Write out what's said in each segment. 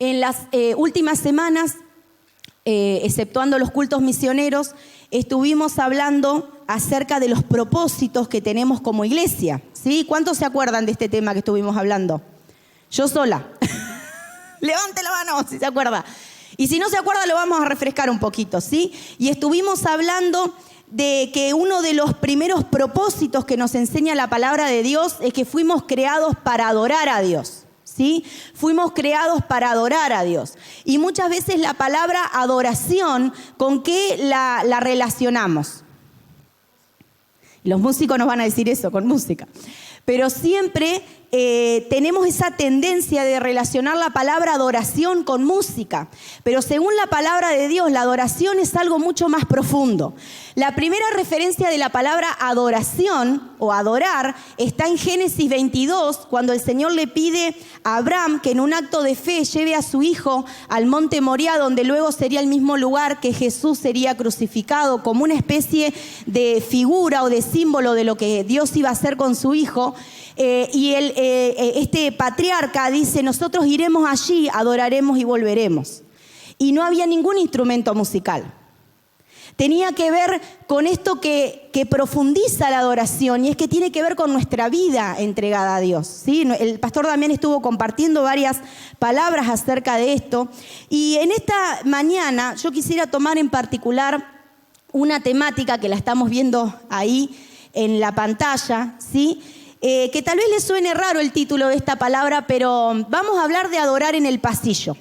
En las últimas semanas, exceptuando los cultos misioneros, estuvimos hablando acerca de los propósitos que tenemos como iglesia, ¿sí? ¿Cuántos se acuerdan de este tema que estuvimos hablando? Yo sola. Levante la mano si se acuerda. Y si no se acuerda, lo vamos a refrescar un poquito, ¿sí? Y estuvimos hablando de que uno de los primeros propósitos que nos enseña la palabra de Dios es que fuimos creados para adorar a Dios, ¿sí? Fuimos creados para adorar a Dios. Y muchas veces la palabra adoración, ¿con qué la relacionamos? Los músicos nos van a decir eso, con música. Pero siempre tenemos esa tendencia de relacionar la palabra adoración con música. Pero según la palabra de Dios, la adoración es algo mucho más profundo. La primera referencia de la palabra adoración o adorar está en Génesis 22, cuando el Señor le pide a Abraham que en un acto de fe lleve a su hijo al monte Moría, donde luego sería el mismo lugar que Jesús sería crucificado, como una especie de figura o de símbolo de lo que Dios iba a hacer con su hijo. Este patriarca dice: nosotros iremos allí, adoraremos y volveremos. Y no había ningún instrumento musical. Tenía que ver con esto que profundiza la adoración, y es que tiene que ver con nuestra vida entregada a Dios, ¿sí? El pastor Damián estuvo compartiendo varias palabras acerca de esto. Y en esta mañana yo quisiera tomar en particular una temática que la estamos viendo ahí en la pantalla, ¿sí? Que tal vez le suene raro el título de esta palabra, pero vamos a hablar de adorar en el pasillo.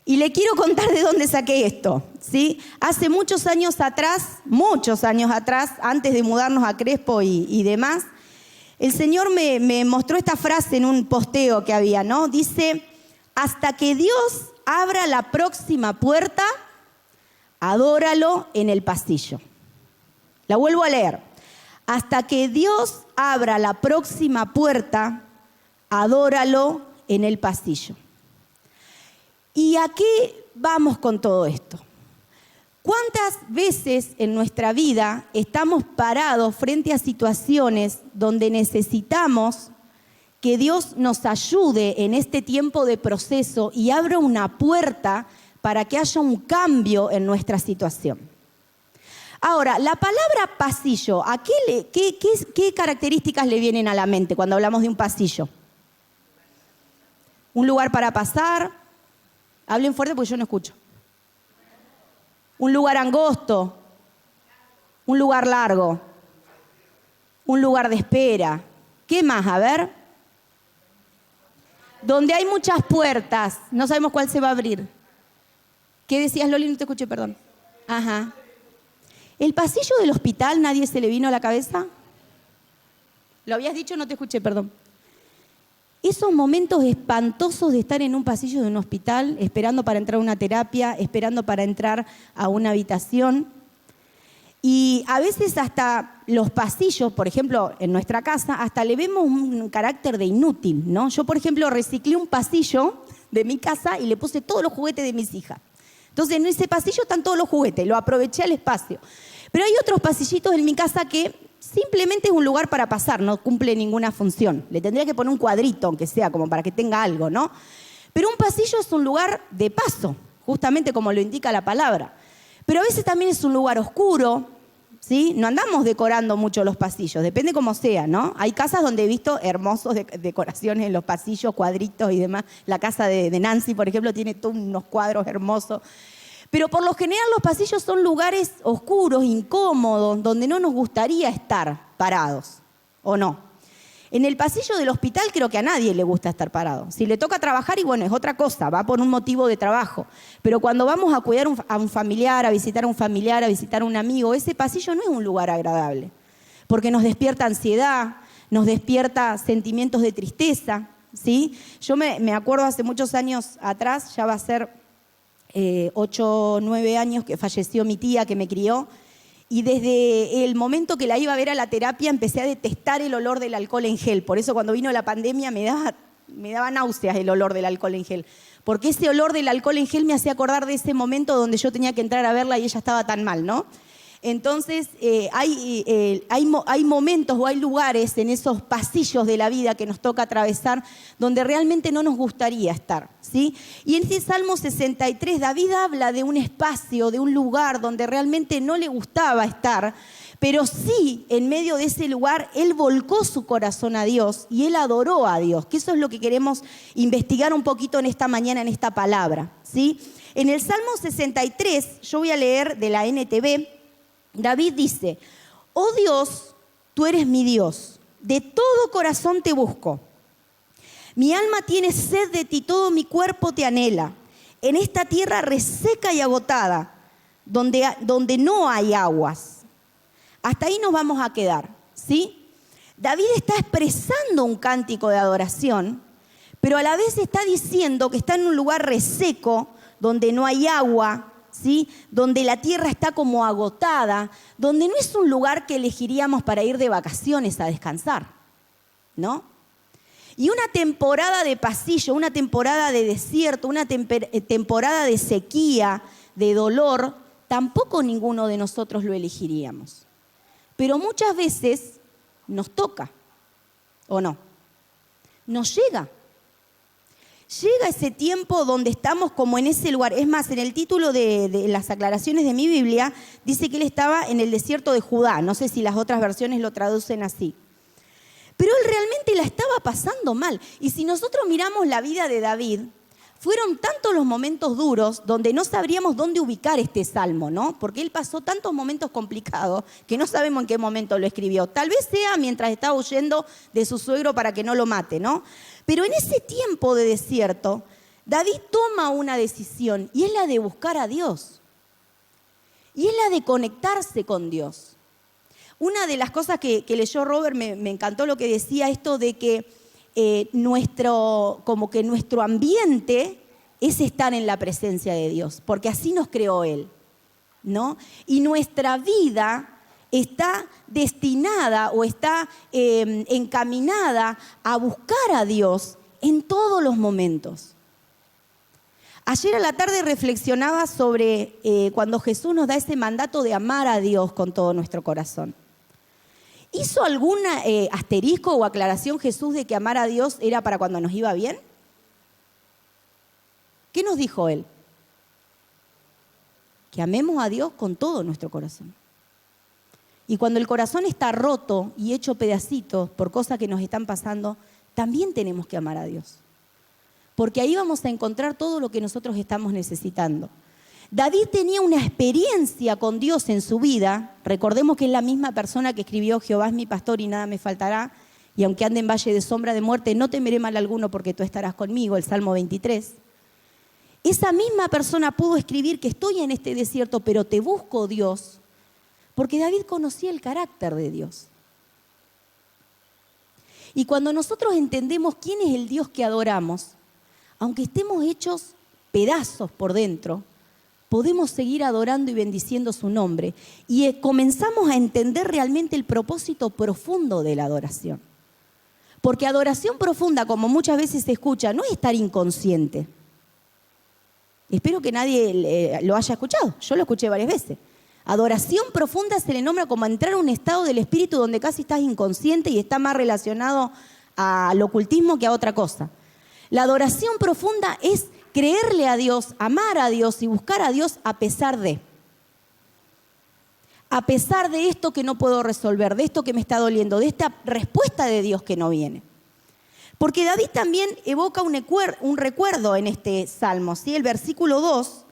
Y le quiero contar de dónde saqué esto, ¿sí? Hace muchos años atrás, antes de mudarnos a Crespo y demás, el Señor me mostró esta frase en un posteo que había, ¿no? Dice: hasta que Dios abra la próxima puerta, adóralo en el pasillo. La vuelvo a leer. Hasta que Dios abra la próxima puerta, adóralo en el pasillo. ¿Y a qué vamos con todo esto? ¿Cuántas veces en nuestra vida estamos parados frente a situaciones donde necesitamos que Dios nos ayude en este tiempo de proceso y abra una puerta para que haya un cambio en nuestra situación? Ahora, la palabra pasillo, ¿a qué características le vienen a la mente cuando hablamos de un pasillo? Un lugar para pasar. Hablen fuerte porque yo no escucho. Un lugar angosto. Un lugar largo. Un lugar de espera. ¿Qué más? A ver. Donde hay muchas puertas. No sabemos cuál se va a abrir. ¿Qué decías, Loli? No te escuché, perdón. Ajá. ¿El pasillo del hospital nadie se le vino a la cabeza? ¿Lo habías dicho? No te escuché, perdón. Esos momentos espantosos de estar en un pasillo de un hospital, esperando para entrar a una terapia, esperando para entrar a una habitación. Y a veces hasta los pasillos, por ejemplo, en nuestra casa, hasta le vemos un carácter de inútil, ¿no? Yo, por ejemplo, reciclé un pasillo de mi casa y le puse todos los juguetes de mis hijas. Entonces, en ese pasillo están todos los juguetes, lo aproveché al espacio. Pero hay otros pasillitos en mi casa que simplemente es un lugar para pasar, no cumple ninguna función. Le tendría que poner un cuadrito, aunque sea, como para que tenga algo, ¿no? Pero un pasillo es un lugar de paso, justamente como lo indica la palabra. Pero a veces también es un lugar oscuro, ¿sí? No andamos decorando mucho los pasillos, depende cómo sea, ¿no? Hay casas donde he visto hermosos decoraciones en los pasillos, cuadritos y demás. La casa de Nancy, por ejemplo, tiene todos unos cuadros hermosos. Pero por lo general los pasillos son lugares oscuros, incómodos, donde no nos gustaría estar parados, ¿o no? En el pasillo del hospital creo que a nadie le gusta estar parado. Si le toca trabajar, y bueno, es otra cosa, va por un motivo de trabajo. Pero cuando vamos a cuidar a un familiar, a visitar a un familiar, a visitar a un amigo, ese pasillo no es un lugar agradable, porque nos despierta ansiedad, nos despierta sentimientos de tristeza, ¿sí? Yo me acuerdo hace muchos años atrás, ya va a ser 8 o 9 años que falleció mi tía que me crió, y desde el momento que la iba a ver a la terapia empecé a detestar el olor del alcohol en gel. Por eso cuando vino la pandemia me daba náuseas el olor del alcohol en gel, porque ese olor del alcohol en gel me hacía acordar de ese momento donde yo tenía que entrar a verla y ella estaba tan mal, ¿no? Entonces hay momentos o hay lugares en esos pasillos de la vida que nos toca atravesar donde realmente no nos gustaría estar, ¿sí? Y en este Salmo 63 David habla de un espacio, de un lugar donde realmente no le gustaba estar, pero sí, en medio de ese lugar, él volcó su corazón a Dios y él adoró a Dios, que eso es lo que queremos investigar un poquito en esta mañana, en esta palabra, ¿sí? En el Salmo 63, yo voy a leer de la NTV, David dice: oh Dios, tú eres mi Dios, de todo corazón te busco. Mi alma tiene sed de ti, todo mi cuerpo te anhela. En esta tierra reseca y agotada, donde no hay aguas. Hasta ahí nos vamos a quedar, ¿sí? David está expresando un cántico de adoración, pero a la vez está diciendo que está en un lugar reseco, donde no hay agua, ¿sí? Donde la tierra está como agotada, donde no es un lugar que elegiríamos para ir de vacaciones a descansar, ¿no? Y una temporada de pasillo, una temporada de desierto, una temporada de sequía, de dolor, tampoco ninguno de nosotros lo elegiríamos. Pero muchas veces nos toca, ¿o no? Nos llega. Llega ese tiempo donde estamos como en ese lugar. Es más, en el título de las aclaraciones de mi Biblia dice que él estaba en el desierto de Judá. No sé si las otras versiones lo traducen así. Pero él realmente la estaba pasando mal. Y si nosotros miramos la vida de David, fueron tantos los momentos duros donde no sabríamos dónde ubicar este salmo, ¿no? Porque él pasó tantos momentos complicados que no sabemos en qué momento lo escribió. Tal vez sea mientras estaba huyendo de su suegro para que no lo mate, ¿no? Pero en ese tiempo de desierto, David toma una decisión y es la de buscar a Dios. Y es la de conectarse con Dios. Una de las cosas que leyó Robert me encantó lo que decía, esto de que nuestro ambiente es estar en la presencia de Dios, porque así nos creó Él, ¿no? Y nuestra vida está destinada o está encaminada a buscar a Dios en todos los momentos. Ayer a la tarde reflexionaba sobre cuando Jesús nos da ese mandato de amar a Dios con todo nuestro corazón. ¿Hizo algún asterisco o aclaración Jesús de que amar a Dios era para cuando nos iba bien? ¿Qué nos dijo Él? Que amemos a Dios con todo nuestro corazón. Y cuando el corazón está roto y hecho pedacitos por cosas que nos están pasando, también tenemos que amar a Dios. Porque ahí vamos a encontrar todo lo que nosotros estamos necesitando. David tenía una experiencia con Dios en su vida. Recordemos que es la misma persona que escribió Jehová es mi pastor y nada me faltará. Y aunque ande en valle de sombra de muerte, no temeré mal alguno porque tú estarás conmigo, el Salmo 23. Esa misma persona pudo escribir que estoy en este desierto, pero te busco, Dios, porque David conocía el carácter de Dios. Y cuando nosotros entendemos quién es el Dios que adoramos, aunque estemos hechos pedazos por dentro, podemos seguir adorando y bendiciendo su nombre. Y comenzamos a entender realmente el propósito profundo de la adoración. Porque adoración profunda, como muchas veces se escucha, no es estar inconsciente. Espero que nadie lo haya escuchado. Yo lo escuché varias veces. Adoración profunda se le nombra como entrar a un estado del espíritu donde casi estás inconsciente y está más relacionado al ocultismo que a otra cosa. La adoración profunda es creerle a Dios, amar a Dios y buscar a Dios a pesar de esto que no puedo resolver, de esto que me está doliendo, de esta respuesta de Dios que no viene. Porque David también evoca un recuerdo en este salmo, ¿sí? El versículo 2,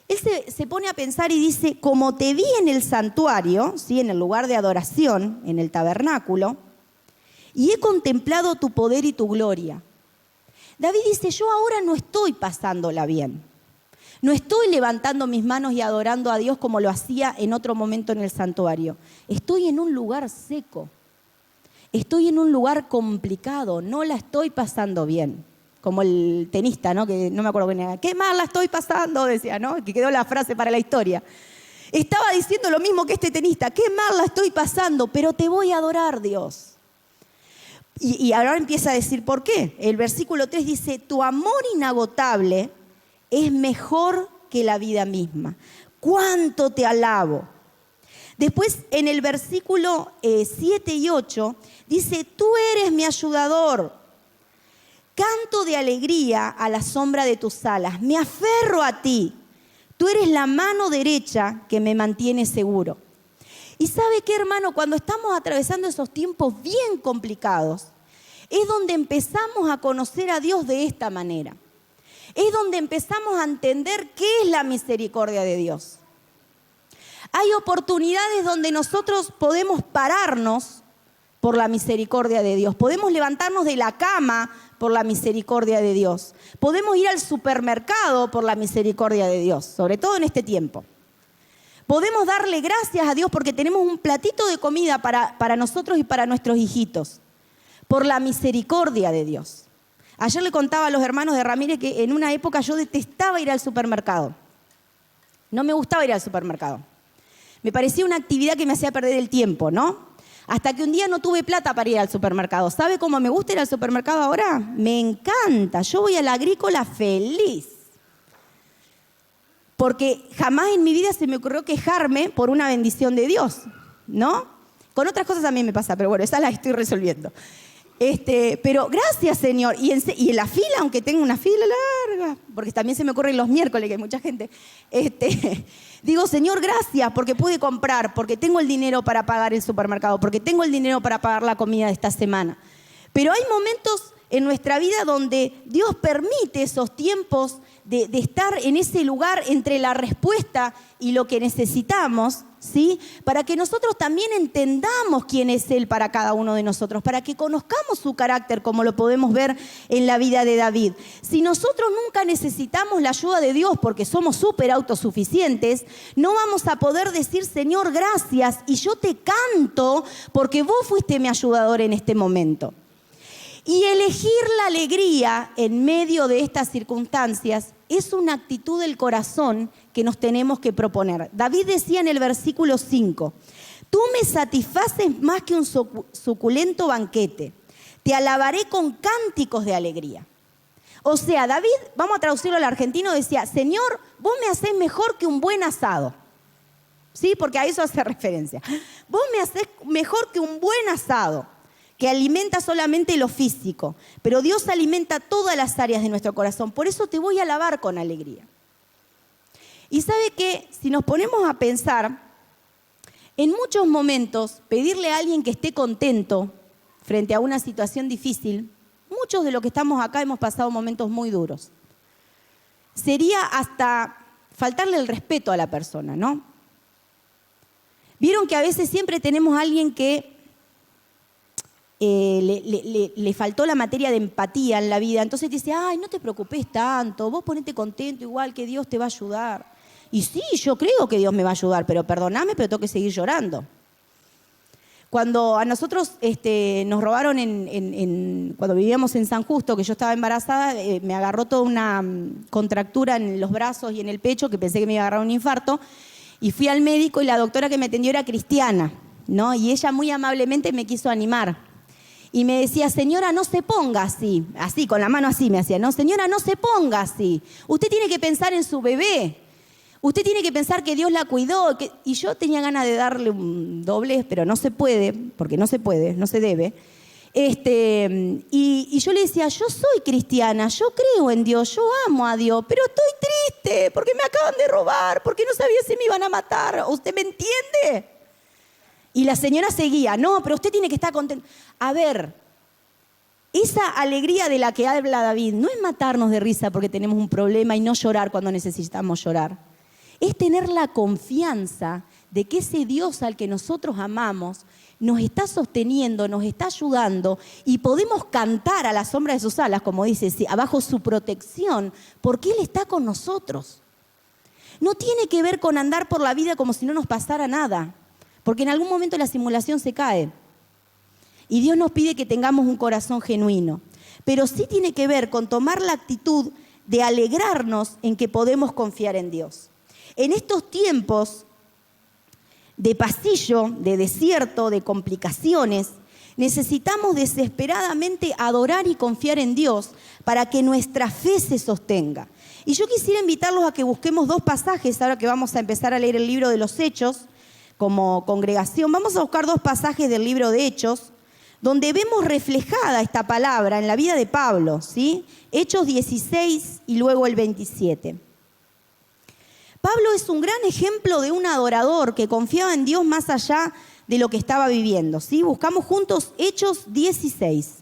él se pone a pensar y dice: como te vi en el santuario, ¿sí? En el lugar de adoración, en el tabernáculo, y he contemplado tu poder y tu gloria. David dice: yo ahora no estoy pasándola bien. No estoy levantando mis manos y adorando a Dios como lo hacía en otro momento en el santuario. Estoy en un lugar seco. Estoy en un lugar complicado. No la estoy pasando bien. Como el tenista, ¿no? Que no me acuerdo quién era. ¡Qué mal la estoy pasando! Decía, ¿no? Que quedó la frase para la historia. Estaba diciendo lo mismo que este tenista. ¡Qué mal la estoy pasando! Pero te voy a adorar, Dios. Y ahora empieza a decir por qué. El versículo 3 dice: tu amor inagotable es mejor que la vida misma. ¡Cuánto te alabo! Después, en el versículo 7 y 8, dice, tú eres mi ayudador. Canto de alegría a la sombra de tus alas. Me aferro a ti. Tú eres la mano derecha que me mantiene seguro. Y ¿sabe qué, hermano? Cuando estamos atravesando esos tiempos bien complicados, es donde empezamos a conocer a Dios de esta manera. Es donde empezamos a entender qué es la misericordia de Dios. Hay oportunidades donde nosotros podemos pararnos por la misericordia de Dios. Podemos levantarnos de la cama por la misericordia de Dios. Podemos ir al supermercado por la misericordia de Dios, sobre todo en este tiempo. Podemos darle gracias a Dios porque tenemos un platito de comida para nosotros y para nuestros hijitos, por la misericordia de Dios. Ayer le contaba a los hermanos de Ramírez que en una época yo detestaba ir al supermercado. No me gustaba ir al supermercado. Me parecía una actividad que me hacía perder el tiempo, ¿no? Hasta que un día no tuve plata para ir al supermercado. ¿Sabe cómo me gusta ir al supermercado ahora? Me encanta. Yo voy a la agrícola feliz. Porque jamás en mi vida se me ocurrió quejarme por una bendición de Dios, ¿no? Con otras cosas también me pasa, pero bueno, esas las estoy resolviendo. Pero gracias, Señor. Y en la fila, aunque tenga una fila larga, porque también se me ocurren los miércoles que hay mucha gente, digo, Señor, gracias porque pude comprar, porque tengo el dinero para pagar el supermercado, porque tengo el dinero para pagar la comida de esta semana. Pero hay momentos en nuestra vida donde Dios permite esos tiempos de estar en ese lugar entre la respuesta y lo que necesitamos, ¿sí? Para que nosotros también entendamos quién es Él para cada uno de nosotros, para que conozcamos su carácter como lo podemos ver en la vida de David. Si nosotros nunca necesitamos la ayuda de Dios porque somos súper autosuficientes, no vamos a poder decir, Señor, gracias, y yo te canto porque vos fuiste mi ayudador en este momento. Y elegir la alegría en medio de estas circunstancias es una actitud del corazón que nos tenemos que proponer. David decía en el versículo 5, tú me satisfaces más que un suculento banquete, te alabaré con cánticos de alegría. O sea, David, vamos a traducirlo al argentino, decía, Señor, vos me hacés mejor que un buen asado. ¿Sí? Porque a eso hace referencia. Vos me hacés mejor que un buen asado, que alimenta solamente lo físico, pero Dios alimenta todas las áreas de nuestro corazón. Por eso te voy a alabar con alegría. Y ¿sabe qué? Si nos ponemos a pensar, en muchos momentos pedirle a alguien que esté contento frente a una situación difícil, muchos de los que estamos acá hemos pasado momentos muy duros. Sería hasta faltarle el respeto a la persona, ¿no? Vieron que a veces siempre tenemos a alguien que le faltó la materia de empatía en la vida, entonces dice, ay, no te preocupes tanto, vos ponete contento, igual que Dios te va a ayudar. Y sí, yo creo que Dios me va a ayudar, pero perdóname, pero tengo que seguir llorando. Cuando a nosotros nos robaron cuando vivíamos en San Justo, que yo estaba embarazada, me agarró toda una contractura en los brazos y en el pecho, que pensé que me iba a agarrar un infarto, y fui al médico y la doctora que me atendió era cristiana, ¿no? Y ella muy amablemente me quiso animar. Y me decía, señora, no se ponga así, con la mano así me hacía, no, señora, no se ponga así. Usted tiene que pensar en su bebé. Usted tiene que pensar que Dios la cuidó. Y yo tenía ganas de darle un doblez, pero no se puede, porque no se puede, no se debe. Y yo le decía, yo soy cristiana, yo creo en Dios, yo amo a Dios, pero estoy triste porque me acaban de robar, porque no sabía si me iban a matar. ¿Usted me entiende? Y la señora seguía, no, pero usted tiene que estar contento. A ver, esa alegría de la que habla David no es matarnos de risa porque tenemos un problema y no llorar cuando necesitamos llorar. Es tener la confianza de que ese Dios al que nosotros amamos nos está sosteniendo, nos está ayudando y podemos cantar a la sombra de sus alas, como dice, abajo su protección, porque Él está con nosotros. No tiene que ver con andar por la vida como si no nos pasara nada. Porque en algún momento la simulación se cae. Y Dios nos pide que tengamos un corazón genuino. Pero sí tiene que ver con tomar la actitud de alegrarnos en que podemos confiar en Dios. En estos tiempos de pasillo, de desierto, de complicaciones, necesitamos desesperadamente adorar y confiar en Dios para que nuestra fe se sostenga. Y yo quisiera invitarlos a que busquemos dos pasajes, ahora que vamos a empezar a leer el libro de los Hechos, como congregación, vamos a buscar 2 pasajes del libro de Hechos, donde vemos reflejada esta palabra en la vida de Pablo, ¿sí? Hechos 16 y luego el 27. Pablo es un gran ejemplo de un adorador que confiaba en Dios más allá de lo que estaba viviendo, ¿sí? Buscamos juntos Hechos 16.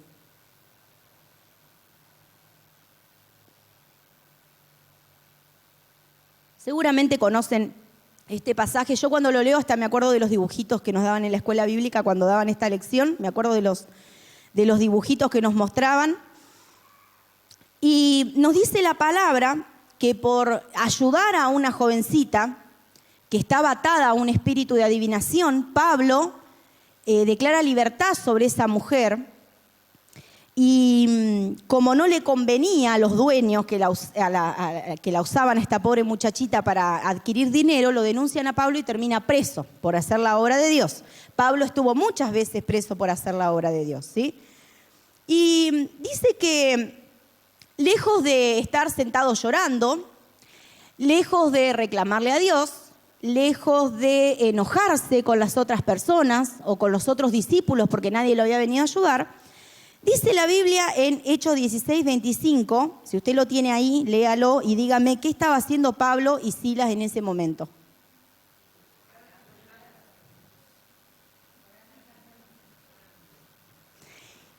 Seguramente conocen este pasaje. Yo cuando lo leo hasta me acuerdo de los dibujitos que nos daban en la escuela bíblica cuando daban esta lección. Me acuerdo de los dibujitos que nos mostraban. Y nos dice la palabra que por ayudar a una jovencita que estaba atada a un espíritu de adivinación, Pablo declara libertad sobre esa mujer. Y como no le convenía a los dueños que la usaban a esta pobre muchachita para adquirir dinero, lo denuncian a Pablo y termina preso por hacer la obra de Dios. Pablo estuvo muchas veces preso por hacer la obra de Dios, ¿sí? Y dice que lejos de estar sentado llorando, lejos de reclamarle a Dios, lejos de enojarse con las otras personas o con los otros discípulos porque nadie lo había venido a ayudar, dice la Biblia en Hechos 16, 25, si usted lo tiene ahí, léalo y dígame qué estaba haciendo Pablo y Silas en ese momento.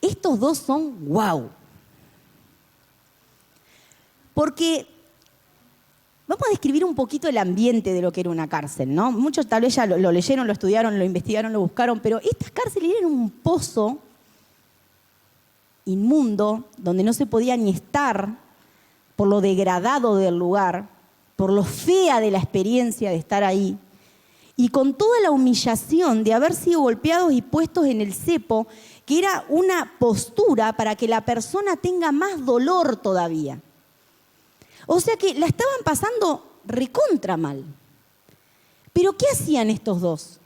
Estos 2 son wow. Porque vamos a describir un poquito el ambiente de lo que era una cárcel, ¿no? Muchos tal vez ya lo leyeron, lo estudiaron, lo investigaron, lo buscaron, pero estas cárceles eran un pozo inmundo, donde no se podía ni estar por lo degradado del lugar, por lo fea de la experiencia de estar ahí, y con toda la humillación de haber sido golpeados y puestos en el cepo, que era una postura para que la persona tenga más dolor todavía. O sea que la estaban pasando recontra mal. Pero ¿qué hacían estos 2?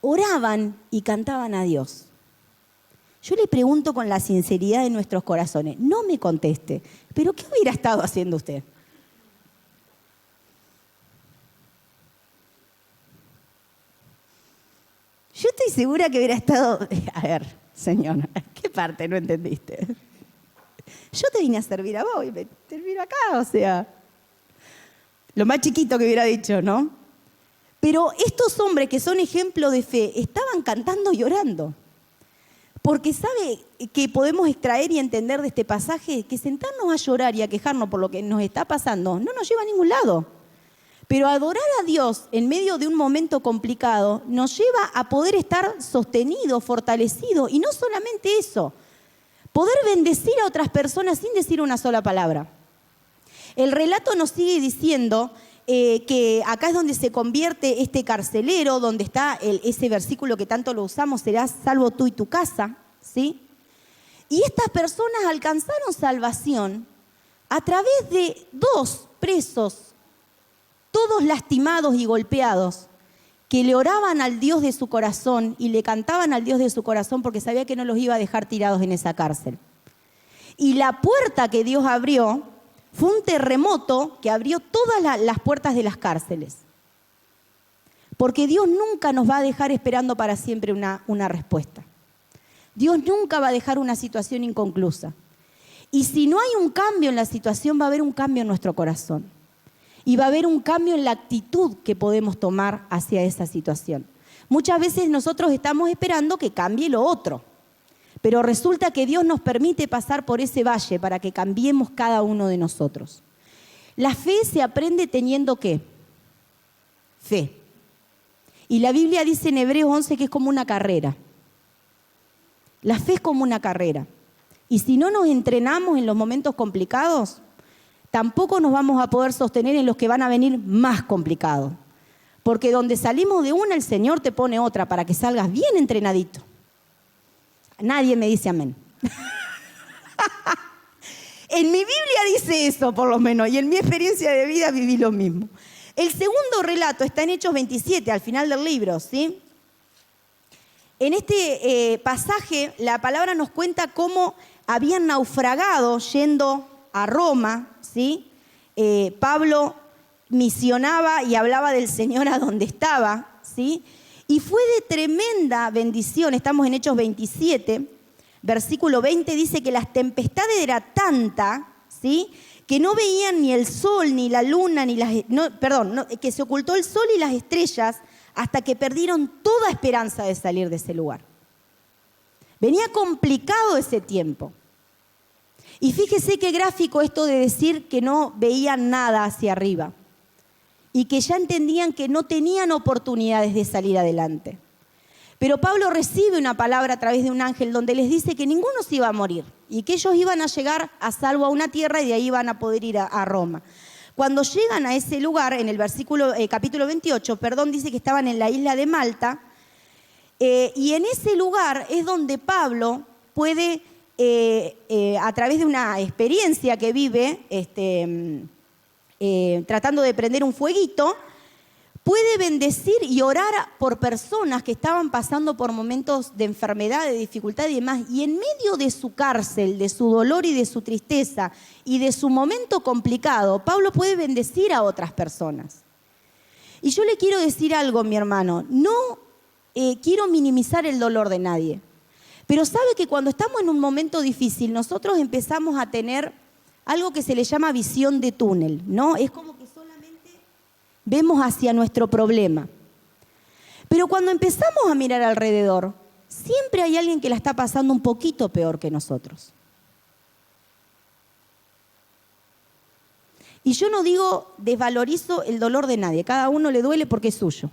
Oraban y cantaban a Dios. Yo le pregunto con la sinceridad de nuestros corazones, no me conteste, pero ¿qué hubiera estado haciendo usted? Yo estoy segura que hubiera estado... A ver, señor, ¿qué parte no entendiste? Yo te vine a servir a vos y me termino acá, o sea... Lo más chiquito que hubiera dicho, ¿no? Pero estos hombres que son ejemplo de fe estaban cantando y orando. Porque ¿sabe que podemos extraer y entender de este pasaje? Que sentarnos a llorar y a quejarnos por lo que nos está pasando no nos lleva a ningún lado. Pero adorar a Dios en medio de un momento complicado nos lleva a poder estar sostenido, fortalecido. Y no solamente eso, poder bendecir a otras personas sin decir una sola palabra. El relato nos sigue diciendo que acá es donde se convierte este carcelero, donde está ese versículo que tanto lo usamos, serás salvo tú y tu casa, ¿sí? Y estas personas alcanzaron salvación a través de 2 presos, todos lastimados y golpeados, que le oraban al Dios de su corazón y le cantaban al Dios de su corazón porque sabía que no los iba a dejar tirados en esa cárcel. Y la puerta que Dios abrió fue un terremoto que abrió todas las puertas de las cárceles. Porque Dios nunca nos va a dejar esperando para siempre una respuesta. Dios nunca va a dejar una situación inconclusa. Y si no hay un cambio en la situación, va a haber un cambio en nuestro corazón. Y va a haber un cambio en la actitud que podemos tomar hacia esa situación. Muchas veces nosotros estamos esperando que cambie lo otro. Pero resulta que Dios nos permite pasar por ese valle para que cambiemos cada uno de nosotros. La fe se aprende teniendo ¿qué? Fe. Y la Biblia dice en Hebreos 11 que es como una carrera. La fe es como una carrera. Y si no nos entrenamos en los momentos complicados, tampoco nos vamos a poder sostener en los que van a venir más complicados. Porque donde salimos de una, el Señor te pone otra para que salgas bien entrenadito. Nadie me dice amén. En mi Biblia dice eso, por lo menos, y en mi experiencia de vida viví lo mismo. El segundo relato está en Hechos 27, al final del libro, ¿sí? En este pasaje, la palabra nos cuenta cómo habían naufragado yendo a Roma, ¿sí? Pablo misionaba y hablaba del Señor a donde estaba, ¿sí? ¿sí? Y fue de tremenda bendición. Estamos en Hechos 27, versículo 20, dice que las tempestades era tanta, ¿sí?, que no veían ni el sol, ni la luna, ni que se ocultó el sol y las estrellas hasta que perdieron toda esperanza de salir de ese lugar. Venía complicado ese tiempo. Y fíjese qué gráfico esto de decir que no veían nada hacia arriba y que ya entendían que no tenían oportunidades de salir adelante. Pero Pablo recibe una palabra a través de un ángel donde les dice que ninguno se iba a morir y que ellos iban a llegar a salvo a una tierra y de ahí iban a poder ir a Roma. Cuando llegan a ese lugar, en el capítulo 28, dice que estaban en la isla de Malta, y en ese lugar es donde Pablo puede, a través de una experiencia que vive, tratando de prender un fueguito, puede bendecir y orar por personas que estaban pasando por momentos de enfermedad, de dificultad y demás. Y en medio de su cárcel, de su dolor y de su tristeza y de su momento complicado, Pablo puede bendecir a otras personas. Y yo le quiero decir algo, mi hermano, no quiero minimizar el dolor de nadie, pero sabe que cuando estamos en un momento difícil, nosotros empezamos a tener algo que se le llama visión de túnel, ¿no? Es como que vemos hacia nuestro problema. Pero cuando empezamos a mirar alrededor, siempre hay alguien que la está pasando un poquito peor que nosotros. Y yo no digo, desvalorizo el dolor de nadie, cada uno le duele porque es suyo.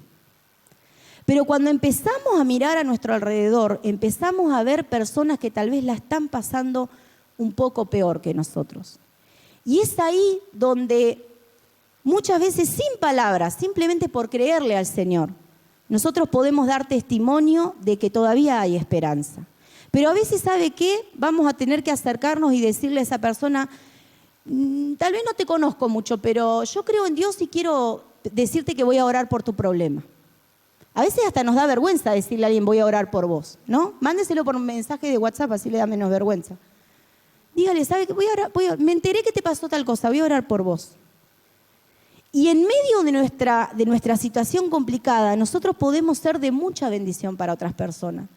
Pero cuando empezamos a mirar a nuestro alrededor, empezamos a ver personas que tal vez la están pasando un poco peor que nosotros. Y es ahí donde muchas veces sin palabras, simplemente por creerle al Señor, nosotros podemos dar testimonio de que todavía hay esperanza. Pero a veces, ¿sabe qué? Vamos a tener que acercarnos y decirle a esa persona, tal vez no te conozco mucho, pero yo creo en Dios y quiero decirte que voy a orar por tu problema. A veces hasta nos da vergüenza decirle a alguien, voy a orar por vos, ¿no? Mándeselo por un mensaje de WhatsApp, así le da menos vergüenza. Dígale, ¿sabe qué? Me enteré que te pasó tal cosa, voy a orar por vos. Y en medio de nuestra situación complicada, nosotros podemos ser de mucha bendición para otras personas.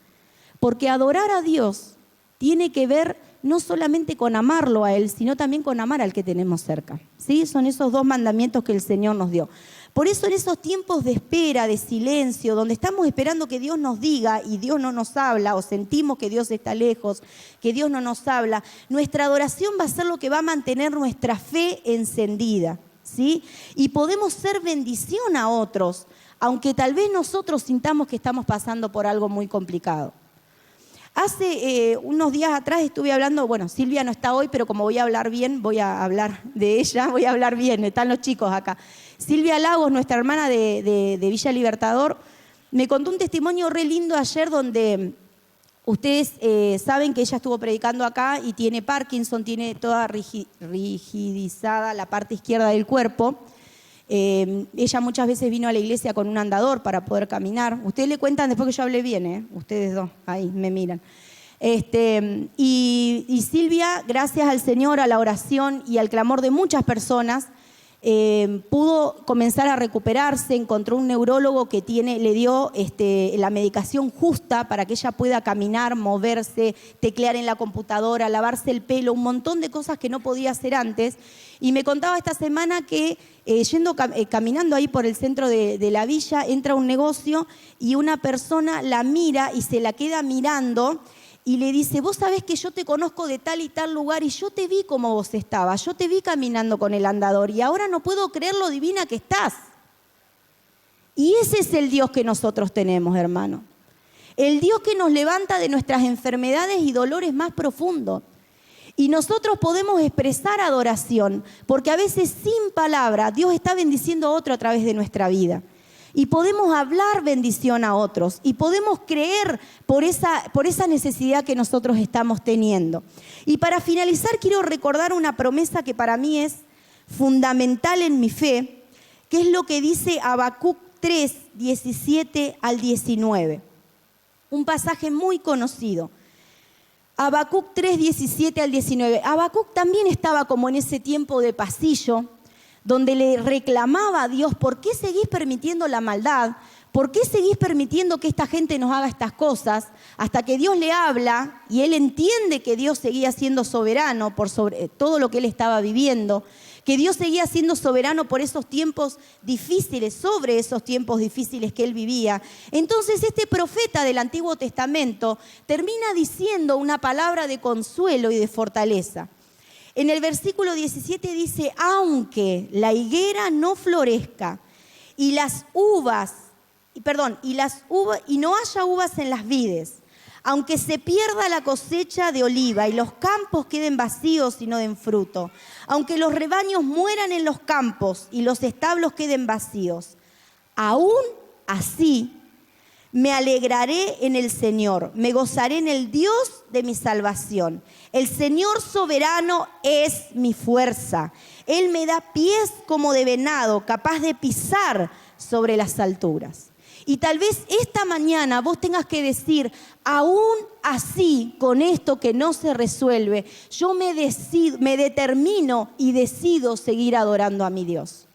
Porque adorar a Dios tiene que ver no solamente con amarlo a Él, sino también con amar al que tenemos cerca. ¿Sí? Son esos dos mandamientos que el Señor nos dio. Por eso en esos tiempos de espera, de silencio, donde estamos esperando que Dios nos diga y Dios no nos habla, o sentimos que Dios está lejos, que Dios no nos habla, nuestra adoración va a ser lo que va a mantener nuestra fe encendida. ¿Sí? Y podemos ser bendición a otros, aunque tal vez nosotros sintamos que estamos pasando por algo muy complicado. Hace unos días atrás estuve hablando, bueno, Silvia no está hoy, pero como voy a hablar bien, voy a hablar de ella, voy a hablar bien, están los chicos acá. Silvia Lagos, nuestra hermana de Villa Libertador, me contó un testimonio re lindo ayer donde ustedes saben que ella estuvo predicando acá y tiene Parkinson, tiene toda rigidizada la parte izquierda del cuerpo. Ella muchas veces vino a la iglesia con un andador para poder caminar. Ustedes le cuentan después que yo hablé bien, ustedes dos, ahí me miran. Y Silvia, gracias al Señor, a la oración y al clamor de muchas personas, pudo comenzar a recuperarse, encontró un neurólogo que le dio la medicación justa para que ella pueda caminar, moverse, teclear en la computadora, lavarse el pelo, un montón de cosas que no podía hacer antes. Y me contaba esta semana que caminando ahí por el centro de la villa, entra a un negocio y una persona la mira y se la queda mirando y le dice, vos sabés que yo te conozco de tal y tal lugar y yo te vi como vos estabas, yo te vi caminando con el andador y ahora no puedo creer lo divina que estás. Y ese es el Dios que nosotros tenemos, hermano. El Dios que nos levanta de nuestras enfermedades y dolores más profundos. Y nosotros podemos expresar adoración, porque a veces sin palabra Dios está bendiciendo a otro a través de nuestra vida. Y podemos hablar bendición a otros y podemos creer por esa necesidad que nosotros estamos teniendo. Y para finalizar quiero recordar una promesa que para mí es fundamental en mi fe, que es lo que dice Habacuc 3, 17 al 19. Un pasaje muy conocido. Habacuc 3, 17 al 19. Habacuc también estaba como en ese tiempo de pasillo, donde le reclamaba a Dios, ¿por qué seguís permitiendo la maldad? ¿por qué seguís permitiendo que esta gente nos haga estas cosas? Hasta que Dios le habla y él entiende que Dios seguía siendo soberano por sobre todo lo que él estaba viviendo, que Dios seguía siendo soberano por esos tiempos difíciles, sobre esos tiempos difíciles que él vivía. Entonces este profeta del Antiguo Testamento termina diciendo una palabra de consuelo y de fortaleza. En el versículo 17 dice, aunque la higuera no florezca y no haya uvas en las vides, aunque se pierda la cosecha de oliva y los campos queden vacíos y no den fruto, aunque los rebaños mueran en los campos y los establos queden vacíos, aún así me alegraré en el Señor, me gozaré en el Dios de mi salvación. El Señor soberano es mi fuerza. Él me da pies como de venado, capaz de pisar sobre las alturas. Y tal vez esta mañana vos tengas que decir, aún así, con esto que no se resuelve, yo me determino y decido seguir adorando a mi Dios.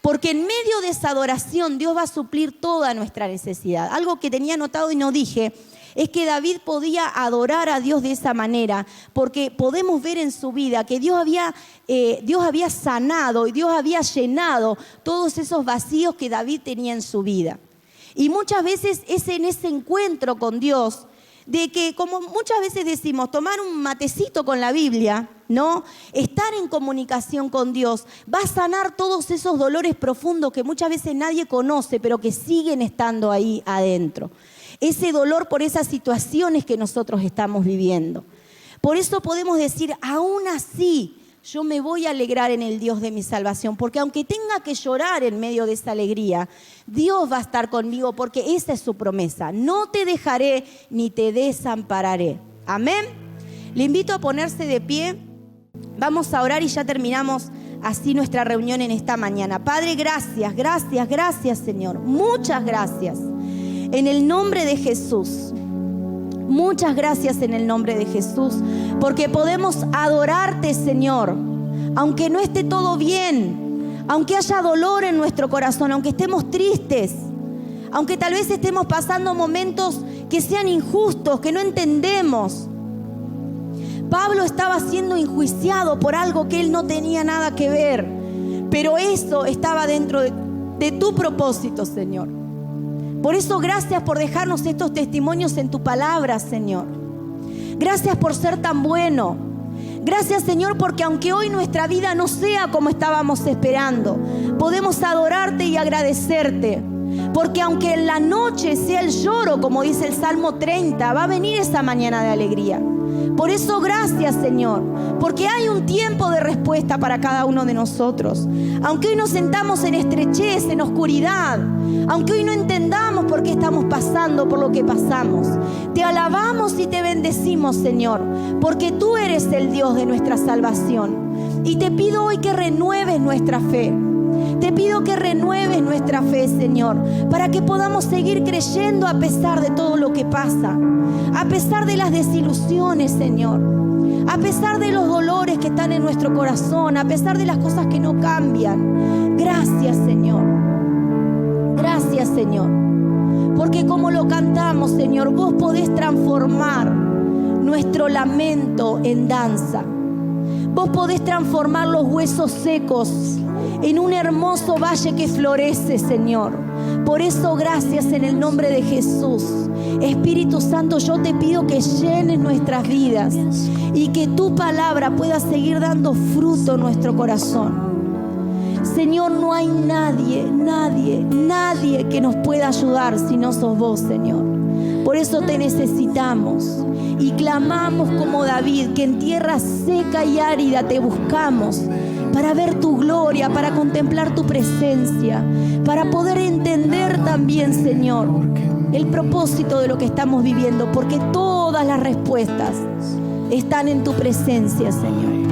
Porque en medio de esa adoración Dios va a suplir toda nuestra necesidad. Algo que tenía anotado y no dije es que David podía adorar a Dios de esa manera, porque podemos ver en su vida que Dios había sanado y Dios había llenado todos esos vacíos que David tenía en su vida. Y muchas veces es en ese encuentro con Dios, de que como muchas veces decimos, tomar un matecito con la Biblia, ¿no? Estar en comunicación con Dios va a sanar todos esos dolores profundos que muchas veces nadie conoce, pero que siguen estando ahí adentro. Ese dolor por esas situaciones que nosotros estamos viviendo. Por eso podemos decir, aún así, yo me voy a alegrar en el Dios de mi salvación, porque aunque tenga que llorar en medio de esa alegría, Dios va a estar conmigo, porque esa es su promesa. No te dejaré ni te desampararé. Amén. Le invito a ponerse de pie. Vamos a orar y ya terminamos así nuestra reunión en esta mañana. Padre, gracias, gracias, gracias, Señor. Muchas gracias. En el nombre de Jesús. Muchas gracias en el nombre de Jesús, porque podemos adorarte, Señor, aunque no esté todo bien, aunque haya dolor en nuestro corazón, aunque estemos tristes, aunque tal vez estemos pasando momentos que sean injustos, que no entendemos. Pablo estaba siendo enjuiciado por algo que él no tenía nada que ver, pero eso estaba dentro de tu propósito, Señor. Por eso gracias por dejarnos estos testimonios en tu palabra, Señor. Gracias por ser tan bueno. Gracias, Señor, porque aunque hoy nuestra vida no sea como estábamos esperando, podemos adorarte y agradecerte. Porque aunque en la noche sea el lloro, como dice el Salmo 30, va a venir esa mañana de alegría. Por eso gracias, Señor, porque hay un tiempo de respuesta para cada uno de nosotros. Aunque hoy nos sentamos en estrechez, en oscuridad, aunque hoy no entendamos por qué estamos pasando por lo que pasamos, te alabamos y te bendecimos, Señor, porque tú eres el Dios de nuestra salvación. Y te pido hoy que renueves nuestra fe. Te pido que renueves nuestra fe, Señor, para que podamos seguir creyendo a pesar de todo lo que pasa, a pesar de las desilusiones, Señor, a pesar de los dolores que están en nuestro corazón, a pesar de las cosas que no cambian. Gracias, Señor. Gracias, Señor, porque como lo cantamos, Señor, vos podés transformar nuestro lamento en danza. Vos podés transformar los huesos secos en un hermoso valle que florece, Señor. Por eso, gracias en el nombre de Jesús. Espíritu Santo, yo te pido que llenes nuestras vidas y que tu palabra pueda seguir dando fruto en nuestro corazón. Señor, no hay nadie que nos pueda ayudar si no sos vos, Señor. Por eso te necesitamos y clamamos como David, que en tierra seca y árida te buscamos para ver tu gloria, para contemplar tu presencia, para poder entender también, Señor, el propósito de lo que estamos viviendo, porque todas las respuestas están en tu presencia, Señor.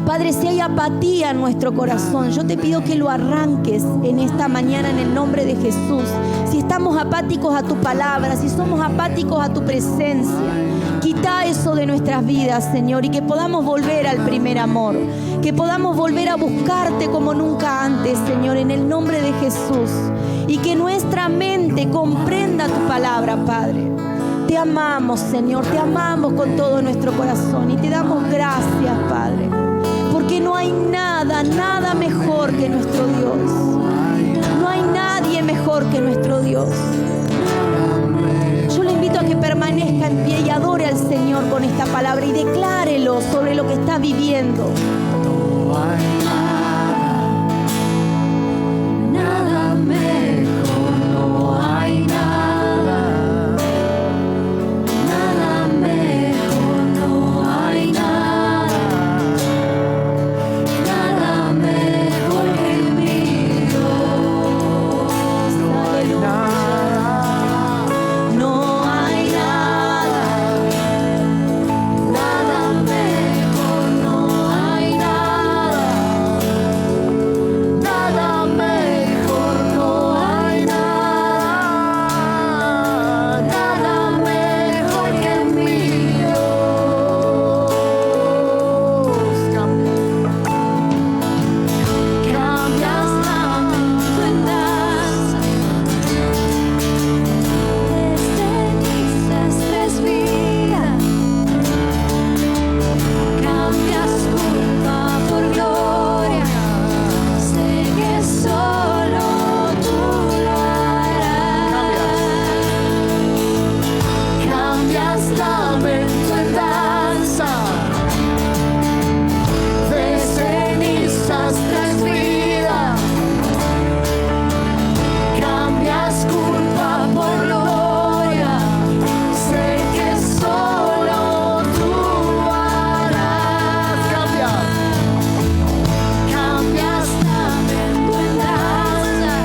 Padre, si hay apatía en nuestro corazón, yo te pido que lo arranques en esta mañana en el nombre de Jesús. Si estamos apáticos a tu palabra, si somos apáticos a tu presencia, Quita eso de nuestras vidas, Señor, y que podamos volver al primer amor, que podamos volver a buscarte como nunca antes, Señor, en el nombre de Jesús, y que nuestra mente comprenda tu palabra, Padre. Te amamos, Señor, te amamos con todo nuestro corazón y te damos gracias, Padre, porque no hay nada, nada mejor que nuestro Dios. No hay nadie mejor que nuestro Dios. Yo le invito a que permanezca en pie y adore al Señor con esta palabra y declárelo sobre lo que está viviendo. No hay nada mejor, no hay nada, nada mejor, no hay nada, nada mejor que mi Dios. Aleluya. No hay nada, Nada mejor, no hay nada, nada mejor, no hay nada, nada mejor que mi Dios. Cambias lamento en danza, desde dices vida. Cambias culpa por gloria, sé que solo tú lo harás. Cambias lamento en danza, de cenizas traes vida. Cambias culpa por gloria, sé que solo tú harás. Cambias lamento en danza,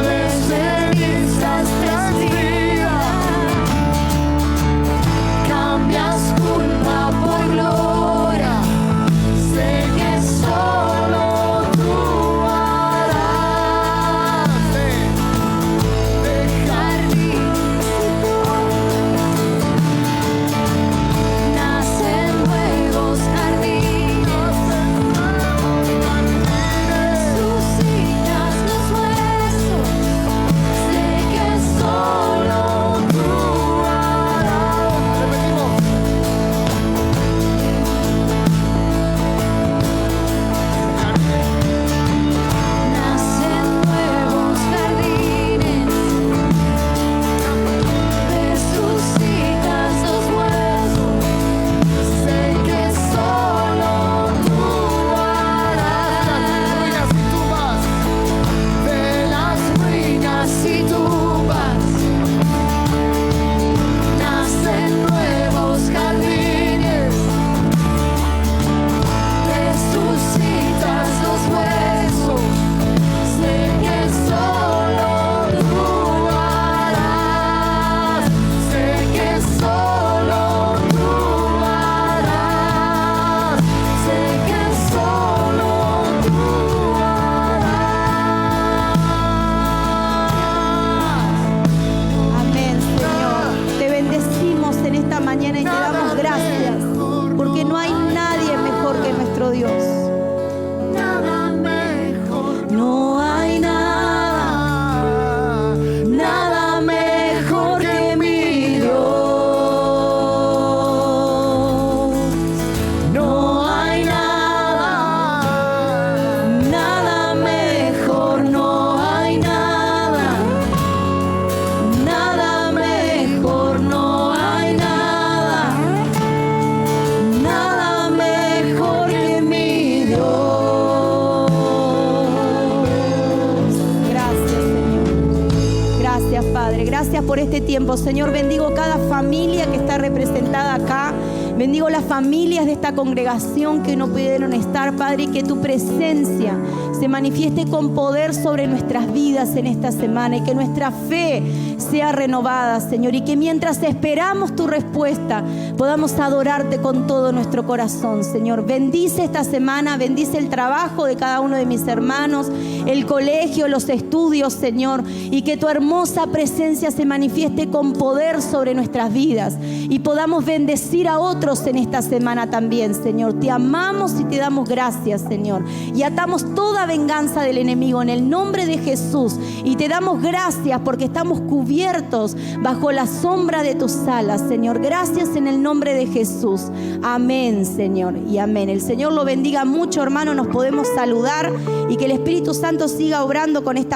de cenizas traes vida. Cambias culpa por gloria, sé que solo tú harás. Dejar nacen nuevos jardines, resucitas los huesos, sé que solo tú harás. Nacen nuevos jardines, resucitas los huesos, sé que solo tú harás. De las ruinas y tumbas nacen nuevos jardines, resucitas los huesos, sé que solo tú harás, sé que solo tú harás, sé que solo tú harás. amén, Señor. Te bendecimos en esta mañana y te damos gracias, porque no hay nadie mejor que nuestro Dios. Nada mejor, No hay nada, nada mejor que mi Dios. No hay nada, nada mejor, no hay nada, nada mejor, no hay nada, nada mejor que mi Dios. Gracias, Señor. Gracias, Padre. Gracias por este tiempo. Señor, bendigo cada familia que está representada acá. Bendigo las familias de esta congregación que no pudieron estar, Padre, y que tu presencia se manifieste con poder sobre nuestras vidas en esta semana y que nuestra fe sea renovada, Señor, y que mientras esperamos tu respuesta podamos adorarte con todo nuestro corazón, Señor. Bendice esta semana, bendice el trabajo de cada uno de mis hermanos, el colegio, los estudios, Señor, y que tu hermosa presencia se manifieste con poder sobre nuestras vidas y podamos bendecir a otros en esta semana también, Señor. Te amamos y te damos gracias, Señor, y atamos toda venganza del enemigo en el nombre de Jesús, y te damos gracias porque estamos cubiertos bajo la sombra de tus alas, Señor. Gracias en el nombre de Jesús. Amén, Señor, y amén. El Señor lo bendiga mucho, hermano. Nos podemos saludar y que el Espíritu Santo siga obrando con esta